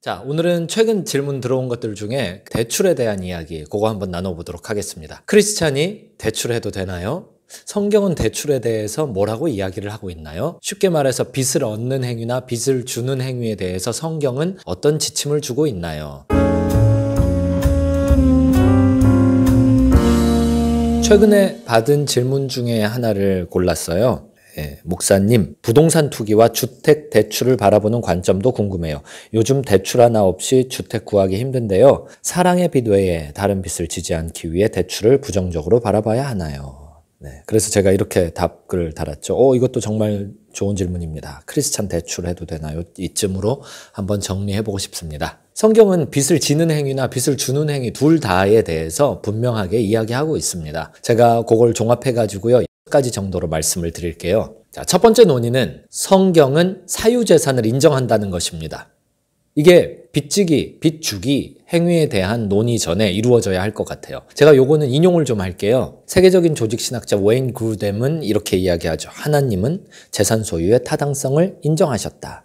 자, 오늘은 최근 질문 들어온 것들 중에 대출에 대한 이야기, 그거 한번 나눠보도록 하겠습니다. 크리스찬이 대출해도 되나요? 성경은 대출에 대해서 뭐라고 이야기를 하고 있나요? 쉽게 말해서 빚을 얻는 행위나 빚을 주는 행위에 대해서 성경은 어떤 지침을 주고 있나요? 최근에 받은 질문 중에 하나를 골랐어요. 목사님, 부동산 투기와 주택 대출을 바라보는 관점도 궁금해요. 요즘 대출 하나 없이 주택 구하기 힘든데요. 사랑의 빚 외에 다른 빚을 지지 않기 위해 대출을 부정적으로 바라봐야 하나요? 그래서 제가 이렇게 답글 달았죠. 이것도 정말 좋은 질문입니다. 크리스찬 대출해도 되나요? 이쯤으로 한번 정리해보고 싶습니다. 성경은 빚을 지는 행위나 빚을 주는 행위 둘 다에 대해서 분명하게 이야기하고 있습니다. 제가 그걸 종합해가지고요. 10가지 정도로 말씀을 드릴게요. 자, 첫 번째 논의는 성경은 사유재산을 인정한다는 것입니다. 이게 빚지기, 빚주기 행위에 대한 논의 전에 이루어져야 할 것 같아요. 제가 요거는 인용을 좀 할게요. 세계적인 조직신학자 웨인 그루뎀은 이렇게 이야기하죠. 하나님은 재산 소유의 타당성을 인정하셨다.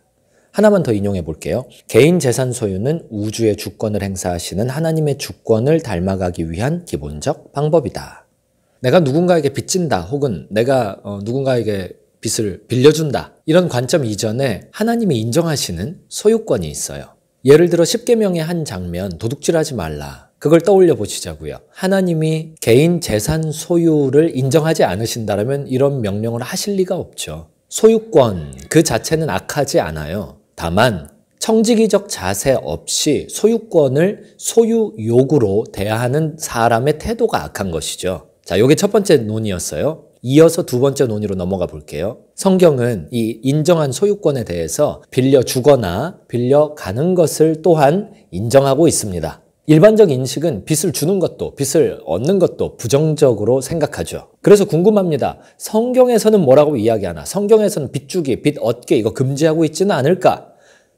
하나만 더 인용해 볼게요. 개인 재산 소유는 우주의 주권을 행사하시는 하나님의 주권을 닮아가기 위한 기본적 방법이다. 내가 누군가에게 빚진다 혹은 내가 누군가에게 빚을 빌려준다 이런 관점 이전에 하나님이 인정하시는 소유권이 있어요. 예를 들어 십계명의 한 장면 도둑질하지 말라. 그걸 떠올려 보시자고요. 하나님이 개인 재산 소유를 인정하지 않으신다면 이런 명령을 하실 리가 없죠. 소유권 그 자체는 악하지 않아요. 다만 청지기적 자세 없이 소유권을 소유욕으로 대하는 사람의 태도가 악한 것이죠. 자, 요게 첫 번째 논의였어요. 이어서 두 번째 논의로 넘어가 볼게요. 성경은 이 인정한 소유권에 대해서 빌려주거나 빌려가는 것을 또한 인정하고 있습니다. 일반적 인식은 빚을 주는 것도 빚을 얻는 것도 부정적으로 생각하죠. 그래서 궁금합니다. 성경에서는 뭐라고 이야기하나? 성경에서는 빚주기, 빚 얻기 이거 금지하고 있지는 않을까?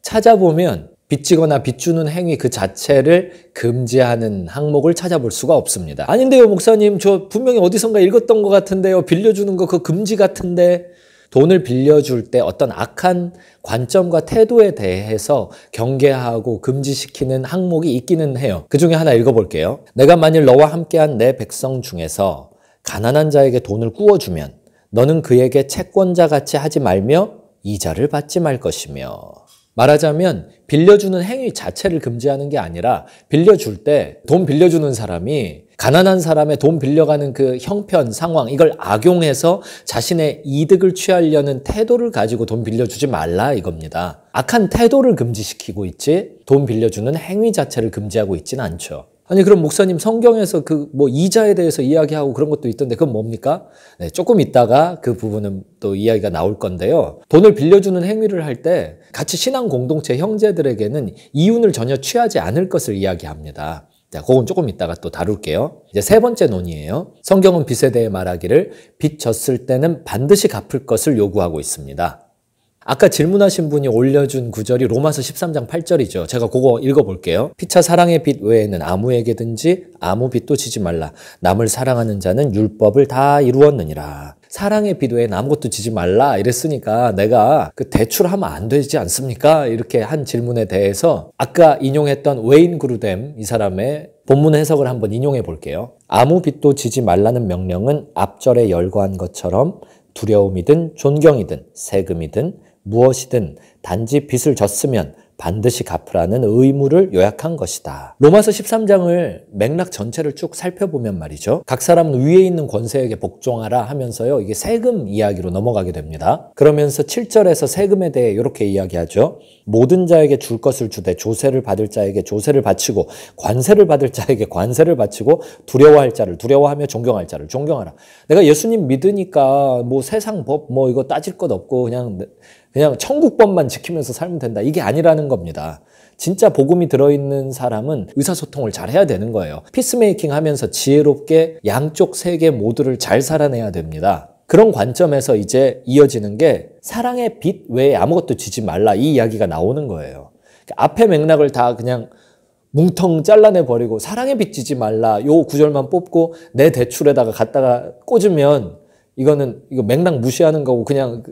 찾아보면 빚지거나 빚주는 행위 그 자체를 금지하는 항목을 찾아볼 수가 없습니다. 아닌데요, 목사님. 저 분명히 어디선가 읽었던 것 같은데요. 빌려주는 거 그거 금지 같은데. 돈을 빌려줄 때 어떤 악한 관점과 태도에 대해서 경계하고 금지시키는 항목이 있기는 해요. 그 중에 하나 읽어볼게요. 내가 만일 너와 함께한 내 백성 중에서 가난한 자에게 돈을 꾸어주면 너는 그에게 채권자 같이 하지 말며 이자를 받지 말 것이며. 말하자면 빌려주는 행위 자체를 금지하는 게 아니라 빌려줄 때 돈 빌려주는 사람이 가난한 사람의 돈 빌려가는 그 형편, 상황 이걸 악용해서 자신의 이득을 취하려는 태도를 가지고 돈 빌려주지 말라 이겁니다. 악한 태도를 금지시키고 있지 돈 빌려주는 행위 자체를 금지하고 있지는 않죠. 아니 그럼 목사님 성경에서 이자에 대해서 이야기하고 그런 것도 있던데 그건 뭡니까? 네, 조금 있다가 그 부분은 또 이야기가 나올 건데요. 돈을 빌려주는 행위를 할 때 같이 신앙 공동체 형제들에게는 이윤을 전혀 취하지 않을 것을 이야기합니다. 자, 그건 조금 있다가 또 다룰게요. 이제 세 번째 논의예요. 성경은 빚에 대해 말하기를 빚 졌을 때는 반드시 갚을 것을 요구하고 있습니다. 아까 질문하신 분이 올려준 구절이 로마서 13장 8절이죠. 제가 그거 읽어볼게요. 피차 사랑의 빚 외에는 아무에게든지 아무 빚도 지지 말라. 남을 사랑하는 자는 율법을 다 이루었느니라. 사랑의 빚 외에는 아무것도 지지 말라 이랬으니까 내가 그 대출하면 안 되지 않습니까? 이렇게 한 질문에 대해서 아까 인용했던 웨인 그루뎀 이 사람의 본문 해석을 한번 인용해 볼게요. 아무 빚도 지지 말라는 명령은 앞절에 열거한 것처럼 두려움이든 존경이든 세금이든 무엇이든 단지 빚을 졌으면 반드시 갚으라는 의무를 요약한 것이다. 로마서 13장을 맥락 전체를 쭉 살펴보면 말이죠. 각 사람은 위에 있는 권세에게 복종하라 하면서요. 이게 세금 이야기로 넘어가게 됩니다. 그러면서 7절에서 세금에 대해 이렇게 이야기하죠. 모든 자에게 줄 것을 주되 조세를 받을 자에게 조세를 바치고 관세를 받을 자에게 관세를 바치고 두려워할 자를 두려워하며 존경할 자를 존경하라. 내가 예수님 믿으니까 세상 법 이거 따질 것 없고 그냥 천국법만 지키면서 살면 된다. 이게 아니라는 겁니다. 진짜 복음이 들어있는 사람은 의사소통을 잘 해야 되는 거예요. 피스메이킹 하면서 지혜롭게 양쪽 세계 모두를 잘 살아내야 됩니다. 그런 관점에서 이제 이어지는 게 사랑의 빚 외에 아무것도 지지 말라 이 이야기가 나오는 거예요. 앞에 맥락을 다 그냥 뭉텅 잘라내버리고 사랑의 빚 지지 말라 요 구절만 뽑고 내 대출에다가 갖다가 꽂으면 이거 맥락 무시하는 거고 그냥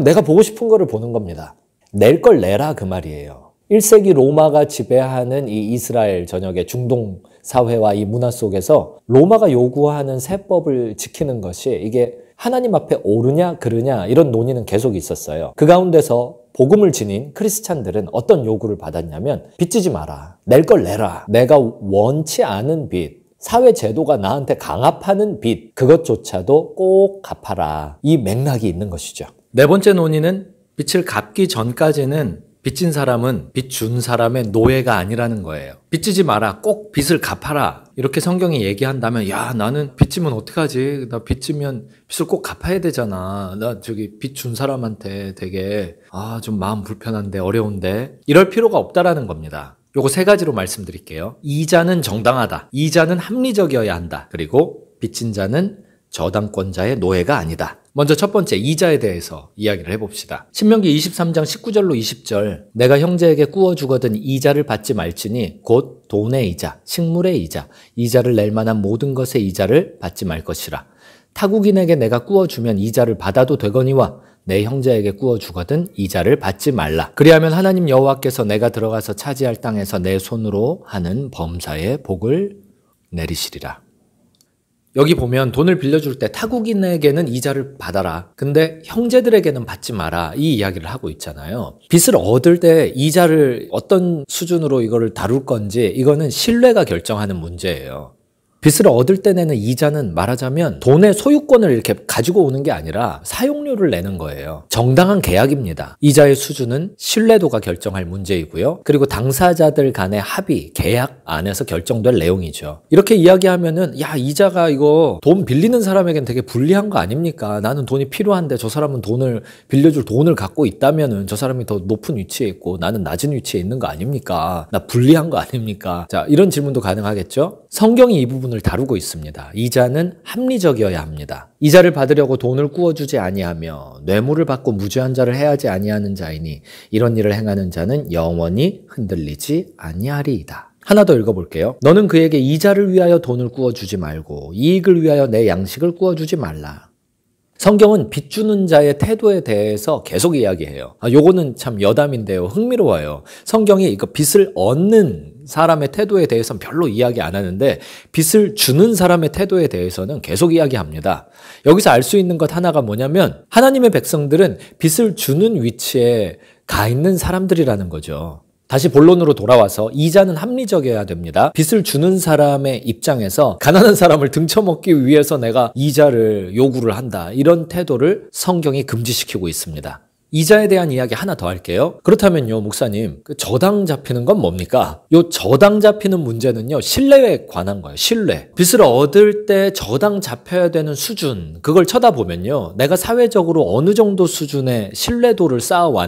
내가 보고 싶은 거를 보는 겁니다. 낼 걸 내라 그 말이에요. 1세기 로마가 지배하는 이 이스라엘 전역의 중동 사회와 이 문화 속에서 로마가 요구하는 세법을 지키는 것이 이게 하나님 앞에 옳으냐 그르냐 이런 논의는 계속 있었어요. 그 가운데서 복음을 지닌 크리스찬들은 어떤 요구를 받았냐면 빚지지 마라. 낼 걸 내라. 내가 원치 않은 빚. 사회 제도가 나한테 강압하는 빚. 그것조차도 꼭 갚아라. 이 맥락이 있는 것이죠. 네 번째 논의는 빚을 갚기 전까지는 빚진 사람은 빚 준 사람의 노예가 아니라는 거예요. 빚지지 마라. 꼭 빚을 갚아라. 이렇게 성경이 얘기한다면 야 나는 빚지면 어떡하지? 나 빚지면 빚을 꼭 갚아야 되잖아. 나 저기 빚 준 사람한테 되게 좀 마음 불편한데 어려운데 이럴 필요가 없다라는 겁니다. 요거 세 가지로 말씀드릴게요. 이자는 정당하다. 이자는 합리적이어야 한다. 그리고 빚진 자는 저당권자의 노예가 아니다. 먼저 첫 번째 이자에 대해서 이야기를 해봅시다. 신명기 23장 19절로 20절 내가 형제에게 꾸어주거든 이자를 받지 말지니 곧 돈의 이자, 식물의 이자, 이자를 낼 만한 모든 것의 이자를 받지 말 것이라. 타국인에게 내가 꾸어주면 이자를 받아도 되거니와 내 형제에게 꾸어주거든 이자를 받지 말라. 그리하면 하나님 여호와께서 내가 들어가서 차지할 땅에서 내 손으로 하는 범사에 복을 내리시리라. 여기 보면 돈을 빌려줄 때 타국인에게는 이자를 받아라. 근데 형제들에게는 받지 마라. 이 이야기를 하고 있잖아요. 빚을 얻을 때 이자를 어떤 수준으로 이거를 다룰 건지 이거는 신뢰가 결정하는 문제예요. 빚을 얻을 때 내는 이자는 말하자면 돈의 소유권을 이렇게 가지고 오는 게 아니라 사용료를 내는 거예요. 정당한 계약입니다. 이자의 수준은 신뢰도가 결정할 문제이고요. 그리고 당사자들 간의 합의, 계약 안에서 결정될 내용이죠. 이렇게 이야기하면은 야 이자가 이거 돈 빌리는 사람에겐 되게 불리한 거 아닙니까? 나는 돈이 필요한데 저 사람은 돈을 빌려줄 돈을 갖고 있다면은 저 사람이 더 높은 위치에 있고 나는 낮은 위치에 있는 거 아닙니까? 나 불리한 거 아닙니까? 자, 이런 질문도 가능하겠죠? 성경이 이 부분을 다루고 있습니다. 이자는 합리적이어야 합니다. 이자를 받으려고 돈을 꾸어주지 아니하며 뇌물을 받고 무죄한 자를 해하지 아니하는 자이니 이런 일을 행하는 자는 영원히 흔들리지 아니하리이다. 하나 더 읽어볼게요. 너는 그에게 이자를 위하여 돈을 꾸어주지 말고 이익을 위하여 내 양식을 꾸어주지 말라. 성경은 빚 주는 자의 태도에 대해서 계속 이야기해요. 요거는 참 여담인데요. 흥미로워요. 성경이 이거 빚을 얻는 사람의 태도에 대해서는 별로 이야기 안 하는데 빚을 주는 사람의 태도에 대해서는 계속 이야기합니다. 여기서 알 수 있는 것 하나가 뭐냐면 하나님의 백성들은 빚을 주는 위치에 가 있는 사람들이라는 거죠. 다시 본론으로 돌아와서 이자는 합리적이어야 됩니다. 빚을 주는 사람의 입장에서 가난한 사람을 등쳐먹기 위해서 내가 이자를 요구를 한다. 이런 태도를 성경이 금지시키고 있습니다. 이자에 대한 이야기 하나 더 할게요. 그렇다면요, 목사님, 그 저당 잡히는 건 뭡니까? 요 저당 잡히는 문제는요, 신뢰에 관한 거예요. 신뢰. 빚을 얻을 때 저당 잡혀야 되는 수준, 그걸 쳐다보면요, 내가 사회적으로 어느 정도 수준의 신뢰도를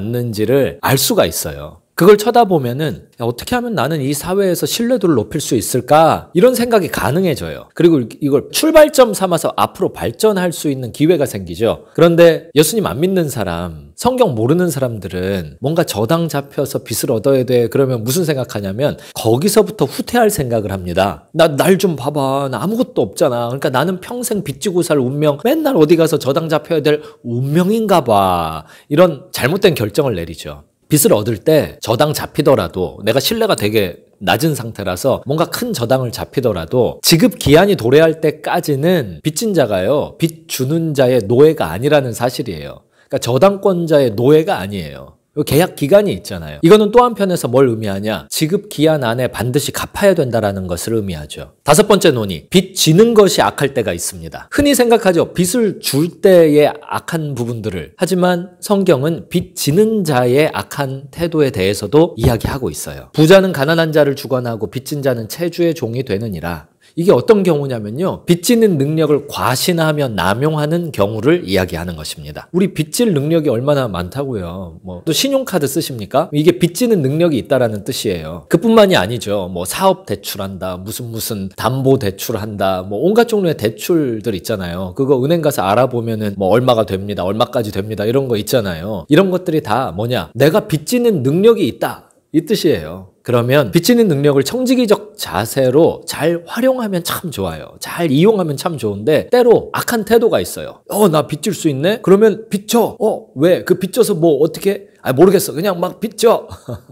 쌓아왔는지를 알 수가 있어요. 그걸 쳐다보면은 어떻게 하면 나는 이 사회에서 신뢰도를 높일 수 있을까? 이런 생각이 가능해져요. 그리고 이걸 출발점 삼아서 앞으로 발전할 수 있는 기회가 생기죠. 그런데 예수님 안 믿는 사람, 성경 모르는 사람들은 뭔가 저당 잡혀서 빚을 얻어야 돼. 그러면 무슨 생각하냐면 거기서부터 후퇴할 생각을 합니다. 날 좀 봐봐. 나 아무것도 없잖아. 그러니까 나는 평생 빚지고 살 운명, 맨날 어디 가서 저당 잡혀야 될 운명인가 봐. 이런 잘못된 결정을 내리죠. 빚을 얻을 때 저당 잡히더라도 내가 신뢰가 되게 낮은 상태라서 뭔가 큰 저당을 잡히더라도 지급 기한이 도래할 때까지는 빚진 자가요, 빚 주는 자의 노예가 아니라는 사실이에요. 그러니까 저당권자의 노예가 아니에요. 계약 기간이 있잖아요. 이거는 또 한편에서 뭘 의미하냐? 지급 기한 안에 반드시 갚아야 된다라는 것을 의미하죠. 다섯 번째 논의, 빚 지는 것이 악할 때가 있습니다. 흔히 생각하죠. 빚을 줄 때의 악한 부분들을. 하지만 성경은 빚 지는 자의 악한 태도에 대해서도 이야기하고 있어요. 부자는 가난한 자를 주관하고 빚진 자는 채주의 종이 되느니라. 이게 어떤 경우냐면요, 빚지는 능력을 과신하며 남용하는 경우를 이야기하는 것입니다. 우리 빚질 능력이 얼마나 많다고요. 또 신용카드 쓰십니까? 이게 빚지는 능력이 있다라는 뜻이에요. 그뿐만이 아니죠. 사업 대출한다, 무슨 담보 대출한다, 온갖 종류의 대출들 있잖아요. 그거 은행 가서 알아보면은 얼마가 됩니다, 얼마까지 됩니다, 이런 거 있잖아요. 이런 것들이 다 뭐냐? 내가 빚지는 능력이 있다, 이 뜻이에요. 그러면 빚지는 능력을 청지기적 자세로 잘 활용하면 참 좋아요. 잘 이용하면 참 좋은데 때로 악한 태도가 있어요. 나 빚질 수 있네? 그러면 빚져. 왜? 그 빚져서 어떻게? 아, 모르겠어. 그냥 막 빚져.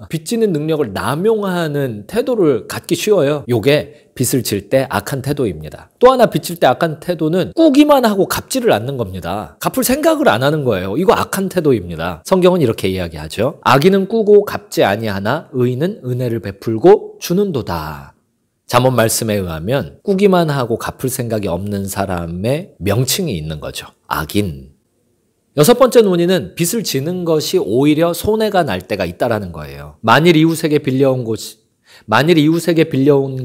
빚지는 능력을 남용하는 태도를 갖기 쉬워요. 요게 빚을 질 때 악한 태도입니다. 또 하나 빚질 때 악한 태도는 꾸기만 하고 갚지를 않는 겁니다. 갚을 생각을 안 하는 거예요. 이거 악한 태도입니다. 성경은 이렇게 이야기하죠. 악인은 꾸고 갚지 아니하나 의인은 은혜를 베풀고 주는도다. 잠언 말씀에 의하면 꾸기만 하고 갚을 생각이 없는 사람의 명칭이 있는 거죠. 악인. 여섯 번째 논의는 빚을 지는 것이 오히려 손해가 날 때가 있다라는 거예요. 만일 이웃에게 빌려온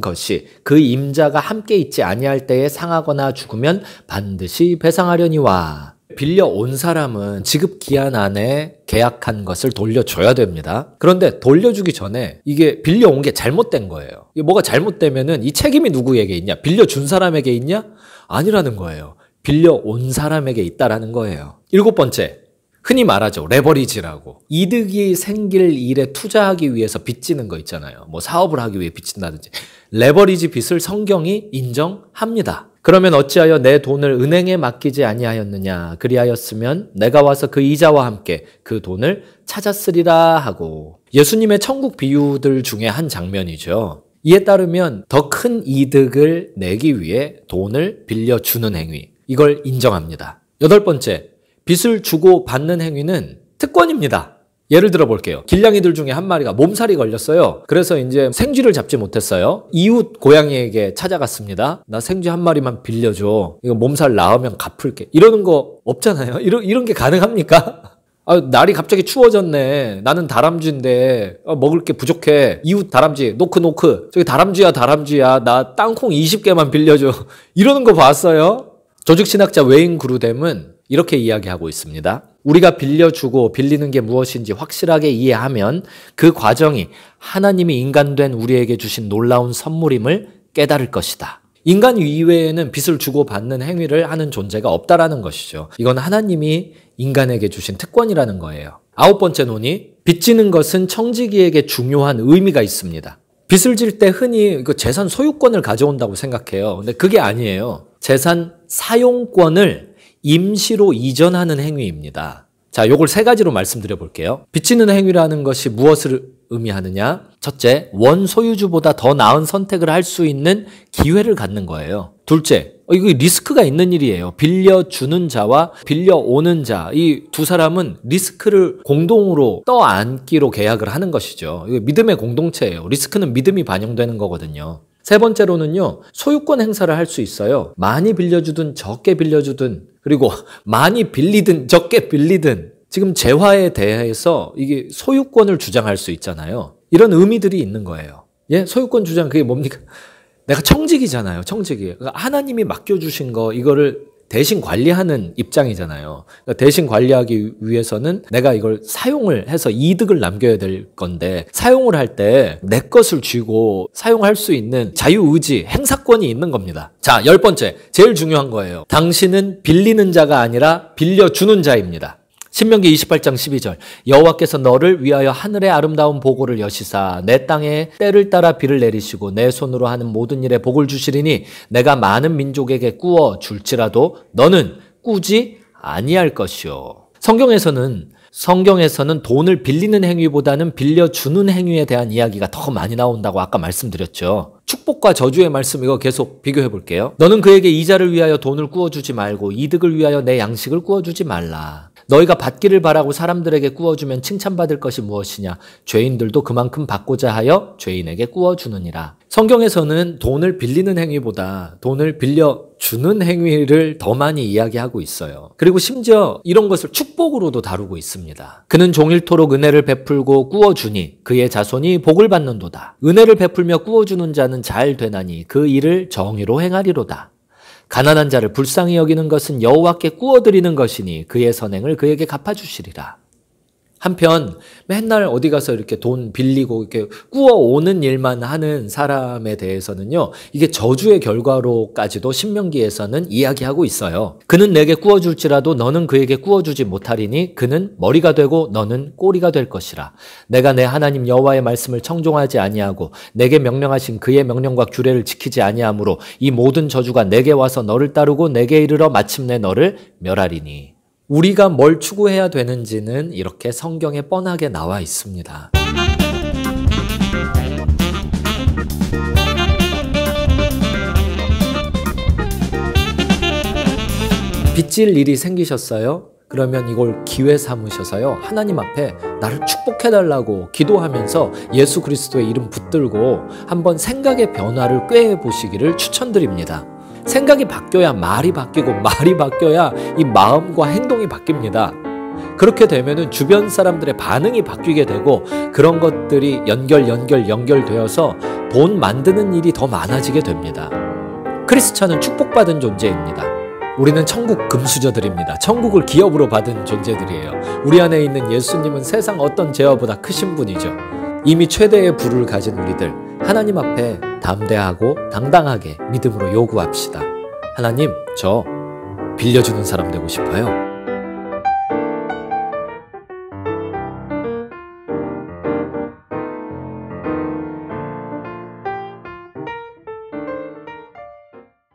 것이 그 임자가 함께 있지 아니할 때에 상하거나 죽으면 반드시 배상하려니와. 빌려온 사람은 지급 기한 안에 계약한 것을 돌려줘야 됩니다. 그런데 돌려주기 전에 이게 빌려온 게 잘못된 거예요. 이게 뭐가 잘못되면은 이 책임이 누구에게 있냐? 빌려준 사람에게 있냐? 아니라는 거예요. 빌려온 사람에게 있다라는 거예요. 일곱 번째, 흔히 말하죠. 레버리지라고. 이득이 생길 일에 투자하기 위해서 빚지는 거 있잖아요. 뭐 사업을 하기 위해 빚진다든지. 레버리지 빚을 성경이 인정합니다. 그러면 어찌하여 내 돈을 은행에 맡기지 아니하였느냐? 그리하였으면 내가 와서 그 이자와 함께 그 돈을 찾았으리라 하고. 예수님의 천국 비유들 중에 한 장면이죠. 이에 따르면 더 큰 이득을 내기 위해 돈을 빌려주는 행위. 이걸 인정합니다. 여덟 번째, 빚을 주고 받는 행위는 특권입니다. 예를 들어 볼게요. 길냥이들 중에 한 마리가 몸살이 걸렸어요. 그래서 이제 생쥐를 잡지 못했어요. 이웃 고양이에게 찾아갔습니다. 나 생쥐 한 마리만 빌려줘. 이거 몸살 나으면 갚을게. 이러는 거 없잖아요. 이런 게 가능합니까? 아, 날이 갑자기 추워졌네. 나는 다람쥐인데 먹을 게 부족해. 이웃 다람쥐 노크. 저기 다람쥐야. 나 땅콩 20개만 빌려줘. 이러는 거 봤어요? 조직신학자 웨인 그루뎀은 이렇게 이야기하고 있습니다. 우리가 빌려주고 빌리는 게 무엇인지 확실하게 이해하면 그 과정이 하나님이 인간된 우리에게 주신 놀라운 선물임을 깨달을 것이다. 인간 이외에는 빚을 주고받는 행위를 하는 존재가 없다라는 것이죠. 이건 하나님이 인간에게 주신 특권이라는 거예요. 아홉 번째 논의, 빚지는 것은 청지기에게 중요한 의미가 있습니다. 빚을 질 때 흔히 재산 소유권을 가져온다고 생각해요. 근데 그게 아니에요. 재산 사용권을 임시로 이전하는 행위입니다. 자, 요걸 세 가지로 말씀드려 볼게요. 빚지는 행위라는 것이 무엇을 의미하느냐? 첫째, 원소유주보다 더 나은 선택을 할 수 있는 기회를 갖는 거예요. 둘째, 이거 리스크가 있는 일이에요. 빌려주는 자와 빌려오는 자, 이 두 사람은 리스크를 공동으로 떠안기로 계약을 하는 것이죠. 이거 믿음의 공동체예요. 리스크는 믿음이 반영되는 거거든요. 세 번째로는요, 소유권 행사를 할 수 있어요. 많이 빌려주든 적게 빌려주든, 그리고 많이 빌리든 적게 빌리든, 지금 재화에 대해서 이게 소유권을 주장할 수 있잖아요. 이런 의미들이 있는 거예요. 예, 소유권 주장 그게 뭡니까? 내가 청직이잖아요. 청직이. 그러니까 하나님이 맡겨주신 거 이거를 대신 관리하는 입장이잖아요. 그러니까 대신 관리하기 위해서는 내가 이걸 사용을 해서 이득을 남겨야 될 건데 사용을 할 때 내 것을 쥐고 사용할 수 있는 자유의지, 행사권이 있는 겁니다. 자, 열 번째, 제일 중요한 거예요. 당신은 빌리는 자가 아니라 빌려주는 자입니다. 신명기 28장 12절 여호와께서 너를 위하여 하늘의 아름다운 보고를 여시사 내 땅에 때를 따라 비를 내리시고 내 손으로 하는 모든 일에 복을 주시리니 내가 많은 민족에게 꾸어 줄지라도 너는 꾸지 아니할 것이요. 성경에서는 돈을 빌리는 행위보다는 빌려주는 행위에 대한 이야기가 더 많이 나온다고 아까 말씀드렸죠. 축복과 저주의 말씀 이거 계속 비교해 볼게요. 너는 그에게 이자를 위하여 돈을 꾸어주지 말고 이득을 위하여 내 양식을 꾸어주지 말라. 너희가 받기를 바라고 사람들에게 꾸어주면 칭찬받을 것이 무엇이냐? 죄인들도 그만큼 받고자 하여 죄인에게 꾸어주느니라. 성경에서는 돈을 빌리는 행위보다 돈을 빌려주는 행위를 더 많이 이야기하고 있어요. 그리고 심지어 이런 것을 축복으로도 다루고 있습니다. 그는 종일토록 은혜를 베풀고 꾸어주니 그의 자손이 복을 받는도다. 은혜를 베풀며 꾸어주는 자는 잘 되나니 그 일을 정의로 행하리로다. 가난한 자를 불쌍히 여기는 것은 여호와께 꾸어드리는 것이니 그의 선행을 그에게 갚아주시리라. 한편 맨날 어디 가서 이렇게 돈 빌리고 이렇게 꾸어오는 일만 하는 사람에 대해서는요, 이게 저주의 결과로까지도 신명기에서는 이야기하고 있어요. 그는 내게 꾸어줄지라도 너는 그에게 꾸어주지 못하리니 그는 머리가 되고 너는 꼬리가 될 것이라. 내가 내 하나님 여호와의 말씀을 청종하지 아니하고 내게 명령하신 그의 명령과 규례를 지키지 아니하므로 이 모든 저주가 내게 와서 너를 따르고 내게 이르러 마침내 너를 멸하리니. 우리가 뭘 추구해야 되는지는 이렇게 성경에 뻔하게 나와 있습니다. 빚질 일이 생기셨어요? 그러면 이걸 기회 삼으셔서요, 하나님 앞에 나를 축복해달라고 기도하면서 예수 그리스도의 이름 붙들고 한번 생각의 변화를 꾀해 보시기를 추천드립니다. 생각이 바뀌어야 말이 바뀌고, 말이 바뀌어야 이 마음과 행동이 바뀝니다. 그렇게 되면은 주변 사람들의 반응이 바뀌게 되고, 그런 것들이 연결되어서 돈 만드는 일이 더 많아지게 됩니다. 크리스찬은 축복받은 존재입니다. 우리는 천국 금수저들입니다. 천국을 기업으로 받은 존재들이에요. 우리 안에 있는 예수님은 세상 어떤 죄와보다 크신 분이죠. 이미 최대의 부를 가진 우리들, 하나님 앞에 담대하고 당당하게 믿음으로 요구합시다. 하나님, 저 빌려주는 사람 되고 싶어요.